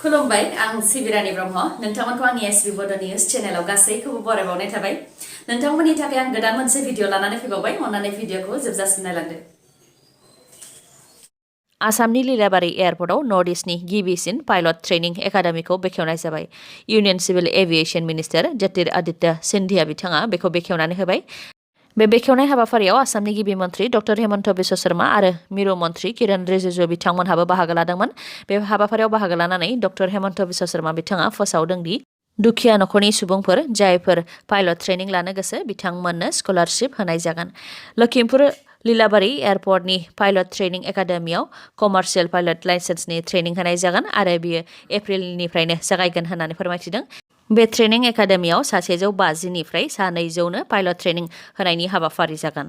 खुलुमबाय आं सिबिरानि ब्रह्म नोंथांमोनखौ आंनि एसबी बड' निउज चेनेलाव गासैखौबो बरायबावनाय थाबाय नोंथांमोननि थाखाय आं गोदान मोनसे भिडिअ लानानै फैबावबाय अन्नानै भिडिअखौ जोबजासिम नायलांदो आसामनि लीलाबारी एयारपर्टआव नर्थ ईस्टनि गिबिसिन पाइलट ट्रेनिं एकाडेमिखौ बेखेवनाय जाबाय union civil aviation minister Jyotiraditya Scindia बिथाङा बेखौ बेखेवनानै होबाय बे बेखेवनाय हाबाफारियाव आसामनि गिबि मन्थ्रि डक्टर हेमन्त बिश्व शर्मा आरो मिरु मन्थ्रि किरण रिजिजु बिथांमोनहाबो बाहागो लादोंमोन बे हाबाफारियाव बाहागो लानानै डक्टर हेमन्त बिश्व शर्मा बिथाङा फोसावदों दि दुखिया नखरनि सुबुंफोर जायफोर पाइलट ट्रेनिं लानो गोसो बिथांमोननो स्कलारशिप होनाय जागोन लखिमपुर लीलाबारी एयारपर्टनि पाइलट ट्रेनिं एकाडेमियाव कमार्शियल पाइलट लाइसेन्सनि ट्रेनिं होनाय जागोन आरो बियो एप्रिलनिफ्रायनो जागायगोन होननानै फोरमायथिदों बे ट्रेनिं एकाडेमियाव 150 निफ्राय 200 पाइलट ट्रेनिं होनायनि हाबाफारि जागोन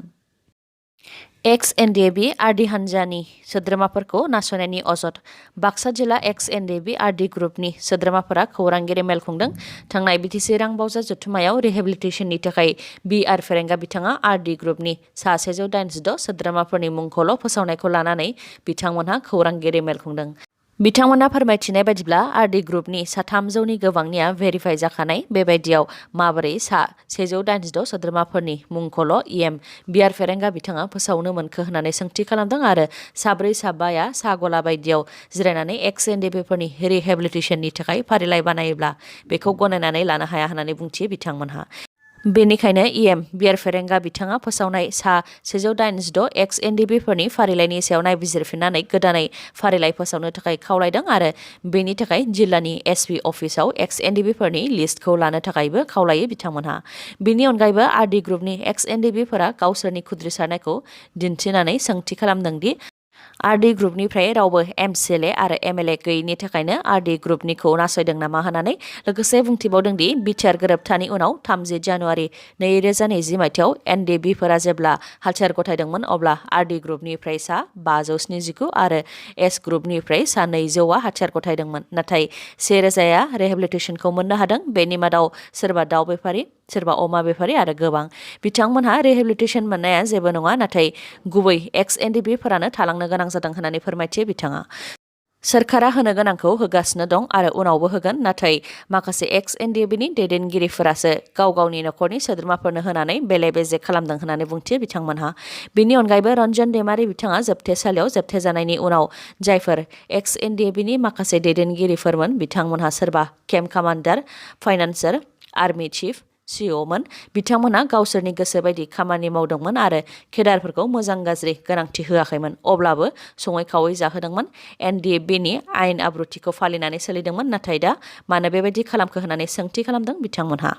एक्स एनडीएफबी आरडी हान्जानि सोद्रोमाफोरखौ नासयनायनि अजद बाक्सा जिल्ला एक्स एनडीएफबी आरडी ग्रुपनि सोद्रोमाफोरा खौरां गेरे मेल खुंदों थांनाय बिटिसि रां बावजा जथुमायाव रिहेबिलिटेसननि थाखाय बी.आर. फेरेंगा बिथाङा आरडी ग्रुपनि 186 सोद्रोमाफोरनि मुंखौल' फोसावनायखौ लानानै बिथांमोनहा खौरां गेरे मेल खुंदों बिथांमोना फोरमायथिनाय बायदिब्ला आरडी ग्रुपनि 300नि गोबांनिया भेरिफाइ जाखानाय बेबायदियाव माबोरै 186 सोद्रोमाफोरनि मुंखौल' बी.आर. फेरेंगा बिथाङा फोसावनो मोनखो होननानै सोंथि खालामदों आरो 4-5 साहा गला बायदियाव जिरायनानै एक्स एनडीएफबीफोरनि रिहेबिलिटेसननि थाखाय फारिलाइ बानायोब्ला बेखौ गनायनानै लानो हाया होननानै बुंथियो बिथांमोनहा बेनिखायनो बी.आर. फेरेंगा बिथाङा फोसावनाय 186 एक्स एनडीएफबीफोरनि फारिलाइनि सायाव नायबिजिरफिननानै गोदानै फारिलाइ फोसावनो थाखाय खावलायदों आरो बेनि थाखाय जिल्लानि एसपी अफिसाव एक्स एनडीएफबीफोरनि लिस्टखौ लानो थाखायबो खावलायो बिथांमोनहा बेनि अनगायैबो आरडी ग्रुपनि एक्स एनडीएफबीफोरा गावसोरनि खुद्रिसारनायखौ दिन्थिनानै सोंथि खालामदों दि आरडी ग्रुपनिफ्राय रावबो एमसिएलए आरो एमएलए गैयैनि थाखायनो आरडी ग्रुपनिखौ नासयदों नामा होननानै लोगोसे बुंथिबावदों दि बिटिआर गोरोबथानि उनाव 30 जानुवारि 2020 मायथाइयाव एनडीएफबीफोरा जेब्ला हालचाल गथायदोंमोन अब्ला आरडी ग्रुपनिफ्राय 579 आरो एस ग्रुपनिफ्राय 200 हालचाल गथायदोंमोन नाथाय 1000आ रिहेबिलिटेसनखौ मोननो हादों बेनि मादाव सोरबा दाव बेफारि सोरबा अमा बेफारि आरो गोबां बिथांमोनहा रिहेबिलिटेसन मोननाया जेबो नङा नाथाय गुबै एक्स एनडीएफबीफोरानो थालांनो गोनां जादों होननानै फोरमायथियो बिथाङा सोरखारा होनो गोनांखौ होगासिनो दं आरो उनावबो होगोन नाथाय माखासे एक्स एनडीएफबीनि दैदेनगिरिफोरासो गाव गावनि नखरनि सोद्रोमाफोरनो होनानै बेले-बेजे खालामदों होननानै बुंथियो बिथांमोनहा बेनि अनगायैबो रन्जन दैमारि बिथाङा जोबथेसालियाव जोबथेजानायनि उनाव जायफोर एक्स एनडीएफबीनि माखासे दैदेनगिरिफोरमोन बिथांमोनहा सोरबा केम्प कामान्डार फाइनान्सार आर्मी चीफ सीईओमोन बिथांमोनहा गावसोरनि गोसो बायदि खामानि मावदोंमोन आरो केडारफोरखौ मोजां गाज्रि गोनांथि होआखैमोन अब्लाबो सङै खावै जाहोदोंमोन एनडीएफबीनि आयेन आब्रुथिखौ फालिनानै सोलिदोंमोन नाथाय दा मानो बेबायदि खालामखो होननानै सोंथि खालामदों बिथांमोनहा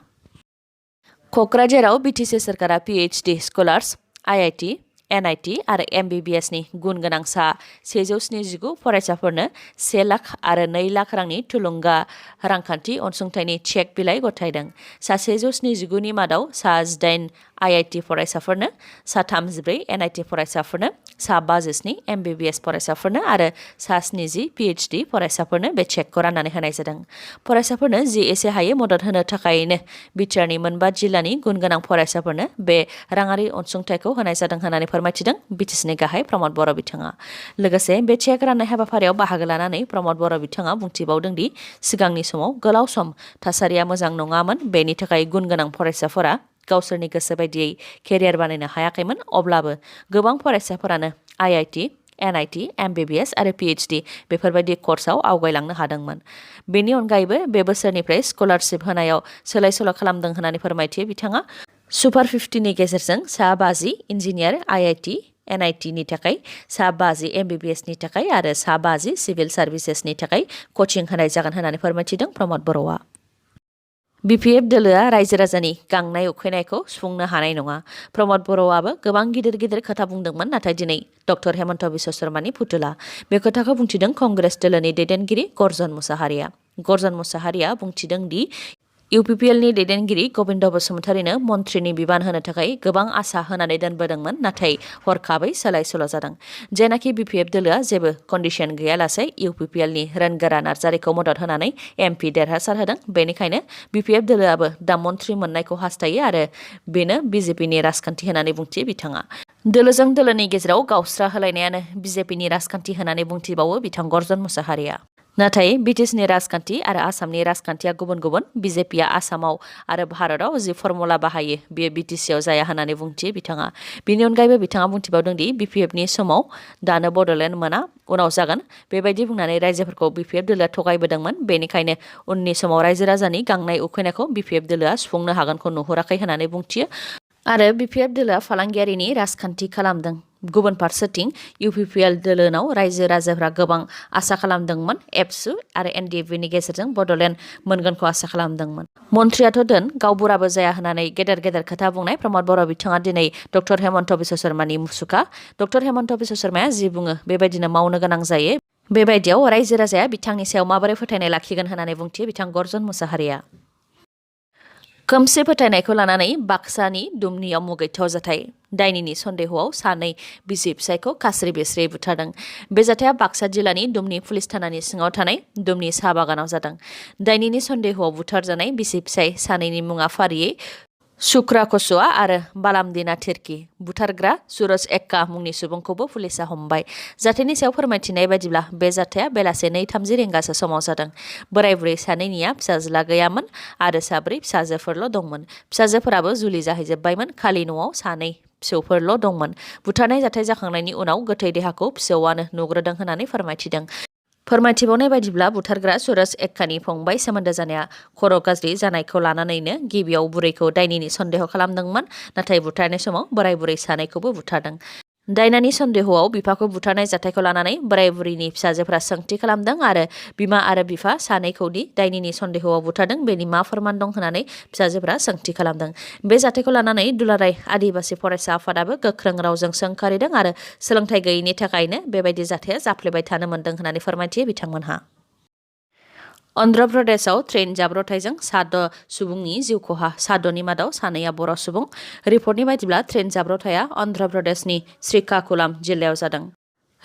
क'क्राझाराव बिटिसि सोरखारा पीएचडी स्कलार्स आईआईटी एनआईटी आरो एमबीबीएसनि गुन गोनां 179 फरायसाफोरनो 1 लाख आरो 2 लाख रांनि थुलुंगा रांखान्थि अनसुंथाइनि चेक बिलाइ गथायदों 179नि मादाव 18 आईआईटी फरायसाफोरनो 34 एनआईटी फरायसाफोरनो 52 एमबीबीएस फरायसाफोरनो आरो 70 पीएचडी फरायसाफोरनो बे चेकखौ राननानै होनाय जादों फरायसाफोरनो जि एसे हायो मदद होनो थाखायनो बिटिआरनि मोनबा जिल्लानि गुन गोनां फरायसाफोरनो बे राङारि अनसुंथाइखौ होनाय जादों होननानै फोरमायथिदों बिटिसिनि गाहाय प्रमद बर' बिथाङा लोगोसे बे चेक राननाय हाबाफारियाव बाहागो लानानै प्रमद बर' बिथाङा बुंथिबावदों दि सिगांनि समाव गोलाव सम थासारिया मोजां नङामोन बेनि थाखाय गुन गोनां फरायसाफोरा गावसोरनि गोसो बायदियै केरियार बानायनो हायाखैमोन अब्लाबो गोबां फरायसाफोरानो आईआईटी एनआईटी एमबीबीएस आरो पीएचडी बेफोरबायदि कर्सआव आवगायलांनो हादोंमोन बेनि अनगायैबो बे बोसोरनिफ्राय स्कलारशिप होनायाव सोलाय-सोल' खालामदों होननानै फोरमायथियो बिथाङा सुपार 50नि गेजेरजों 50 इन्जिनियार आईआईटी एनआईटीनि थाखाय 50 एमबीबीएसनि थाखाय आरो 50 सिभिल सार्भिसेसनि थाखाय कचिं होनाय जागोन होननानै फोरमायथिदों प्रमद बर'आ बीपीएफ दोलोआ रायजो राजानि गांनाय उखैनायखौ सुफुंनो हानाय नङा प्रमद बर'आबो गोबां गिदिर खोथा बुंदोंमोन नाथाय दिनै डक्टर हेमन्त बिश्व शर्मानि फुथुला बे खोथाखौ बुंथिदों कंग्रेस दोलोनि दैदेनगिरि गर्जन मुसाहारिया बुंथिदों दि इउपिपिएलनि दैदेनगिरि गबिन्द बसुमतारीनो मन्थ्रिनि बिबान होनो थाखाय गोबां आसा होनानै दोनबोदोंमोन नाथाय हरखाबै सोलाय-सोल' जादों जेनाखि बीपीएफ दोलोआ जेबो कन्डिशन गैयालासे इउपिपिएलनि रोनगोरा नार्जारिखौ मदद होनानै एमपि देरहासार होदों बेनिखायनो बीपीएफ दोलोआबो दा मन्थ्रि मोननायखौ हास्थायो आरो बेनो बीजेपीनि राजखान्थि होननानै बुंथियो बिथाङा दोलोजों दोलोनि गेजेराव गावस्रा होलायनायानो बीजेपीनि राजखान्थि होननानै बुंथिबावो बिथां गर्जन मुसाहारिया नाथाय ब्रिटिशनि राजखान्थि आरो आसामनि राजखान्थिया गुबुन गुबुन बिजेपिआ आसामाव आरो भारतआव जि फर्मुला बाहायो बेयो बिटिसिआव जाया होननानै बुंथियो बिथाङा। बिनि अनगायैबो बिथाङा बुंथिबावदों दि बिपिएफनि समाव दानो बड'लेण्ड मोना उनाव जागोन बेबायदि बुंनानै रायजोफोरखौ बिपिएफ दोलोआ थगायबोदोंमोन बेनिखायनो उननि समाव रायजो राजानि गांनाय उखैनायखौ बिपिएफ दोलोआ सुफुंनो हागोनखौ नुहुराखै होननानै बुंथियो आरो बिपिएफ दोलोआ फालांगियारिनि राजखान्थि खालामदों। गुबुन फारसेथिं इउपिपिएल दोलोनाव रायजो राजाफ्रा गोबां आसा खालामदोंमोन एबसु आरो एनडिएफबिनि गेजेरजों बड'लेण्ड मोनगोनखौ आसा खालामदोंमोन। मन्थ्रियाथ' दोन गावबुराबो जाया होननानै गेदेर गेदेर खोथा बुंनाय प्रमद बर' बिथाङा दिनै डक्टर हेमन्त बिश्व शर्मानि मुसुखा। डक्टर हेमन्त बिश्व शर्माया जि बुङो बेबायदिनो मावनो गोनां जायो। बेबायदियाव रायजो राजाया बिथांनि सायाव माबोरै फोथायनाय लाखिगोन होननानै बुंथियो बिथां गर्जन मुसाहारिया। खोमसि फोथायनायखौ लानानै बाक्सानि दुमनियाव मुगैथाव जाथाय दायनिनि सन्देहआव सानै बिसि फिसायखौ खास्रि बिस्रि बुथारदों। बे जाथाया बाक्सा जिल्लानि दुमनि पुलिस थानानि सिङाव थानाय दुमनि साहा बागानाव जादों। दायनिनि सन्देहआव बुथारजानाय बिसि फिसाय सानैनि मुङा फारियै सुक्रा कसुआ आरो बालामदिना थिर्की। बुथारग्रा सुरज एक्का मुंनि सुबुंखौबो पुलिसा हमबाय। जाथायनि सायाव फोरमायथिनाय बायदिब्ला बे जाथाया बेलासे 2:30 रिंगासो समाव जादों। बोराय बुरै सानैनिया फिसाज्ला गैयामोन आरो 4 फिसाजोफोरल' दंमोन। फिसाजोफोराबो जुलि जाहैजोब्बायमोन खालि न'आव 2 फिसौफोरल' दंमोन। बुथारनाय जाथाय जाखांनायनि उनाव गोथै देहाखौ फिसौआनो नुग्रोदों होननानै फोरमायथिदों। फोरमायथिबावनाय बायदिब्ला बुथारग्रा सुरज एक्कानि फंबाय सोमोन्दो जानाया खर' गाज्रि जानायखौ लानानैनो गिबियाव बुरैखौ दायनिनि सन्देह खालामदोंमोन नाथाय बुथारनाय समाव बोराय बुरै सानैखौबो बुथारदों। दायनानि सन्देहआव बिफाखौ बुथारनाय जाथायखौ लानानै बोराय बुरैनि फिसाजोफ्रा सोंथि खालामदों आरो बिमा आरो बिफा सानैखौदि दायनिनि सन्देहआव बुथारदों बेनि मा फोरमान दं होननानै फिसाजोफ्रा सोंथि खालामदों। बे जाथायखौ लानानै दुलाराय आदिबासि फरायसा आफादाबो गोख्रों रावजों सोंखारिदों आरो सोलोंथाइ गैयैनि थाखायनो बेबायदि जाथाया जाफ्लेबाय थानो मोन्दों होननानै फोरमायथियो बिथांमोनहा। अन्ध्र प्रदेशआव ट्रेन जाब्रबथायजों 7 सुबुंनि जिउ खहा 7नि मादाव 2आ बर' सुबुं। रिपर्टनि बायदिब्ला ट्रेन जाब्रबथाया अन्ध्र प्रदेशनि श्रीकाकुलाम जिल्लायाव जादों।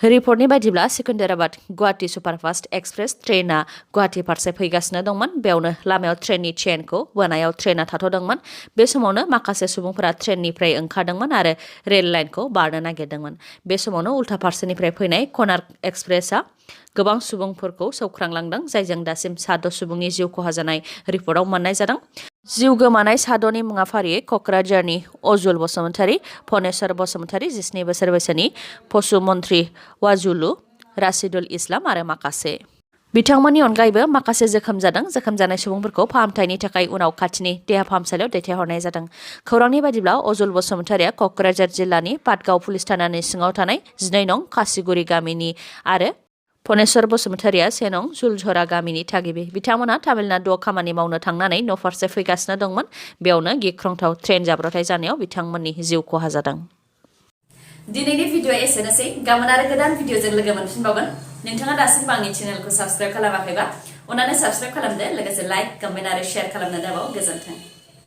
रिपर्टनि बायदिब्ला सिकन्दराबाद गुवाहाटी सुपारफास्ट एक्सप्रेस ट्रेनआ गुवाहाटी फारसे फैगासिनो दंमोन। बेयावनो लामायाव ट्रेननि चेनखौ बोनायाव ट्रेनआ थाथ'दोंमोन। बे समावनो माखासे सुबुंफोरा ट्रेननिफ्राय ओंखारदोंमोन आरो रेल लाइनखौ बारनो नागिरदोंमोन। बे समावनो उल्था फारसेनिफ्राय फैनाय कोनार्क एक्सप्रेसआ गोबां सुबुंफोरखौ सौख्रांलांदों जायजों दासिम 7 सुबुंनि जिउ खहा जानाय रिपर्टआव मोननाय जादों। जिउ गोमानाय 7नि मुङा फारियै क'क्राझारनि अजुल बसुमतारी, फनेश्वर बसुमतारी 17 बोसोर बैसोनि, पशु मन्त्रि वाजुलु, राशिदुल इस्लाम आरो माखासे। बिथांमोननि अनगायैबो माखासे जोखोम जादों। जोखोम जानाय सुबुंफोरखौ फाहामथायनि थाखाय उनाव खाथिनि देहा फाहामसालियाव दैथायहरनाय जादों। खौरांनि बायदिब्ला अजुल बसुमतारीया क'क्राझार जिल्लानि पाटगाव पुलिस थानानि सिङाव थानाय 12 नं खासिगुरि गामिनि आरो फनेश्वर बसुमतारीया 1 नं जुलझरा गामिनि थागिबि। बिथांमोनहा तामिलनाडुआव खामानि मावनो थांनानै न'फारसे फैगासिनो दंमोन। बेयावनो गिख्रंथाव ट्रेन जाब्रबथाय जानायाव बिथांमोननि जिउ खहा जादों। दिनैनि भिडिअ एसेनोसै। गाबोन आरो गोदान भिडिअजों लोगो मोनफिनबावगोन। नोंथाङा दासिमबो आंनि चेनेलखौ साबस्क्राइब खालामाखैबा अन्नानै साबस्क्राइब खालामदो लोगोसे लाइक, कमेन्ट आरो शेयार खालामनो दाबाव। गोजोन्थों।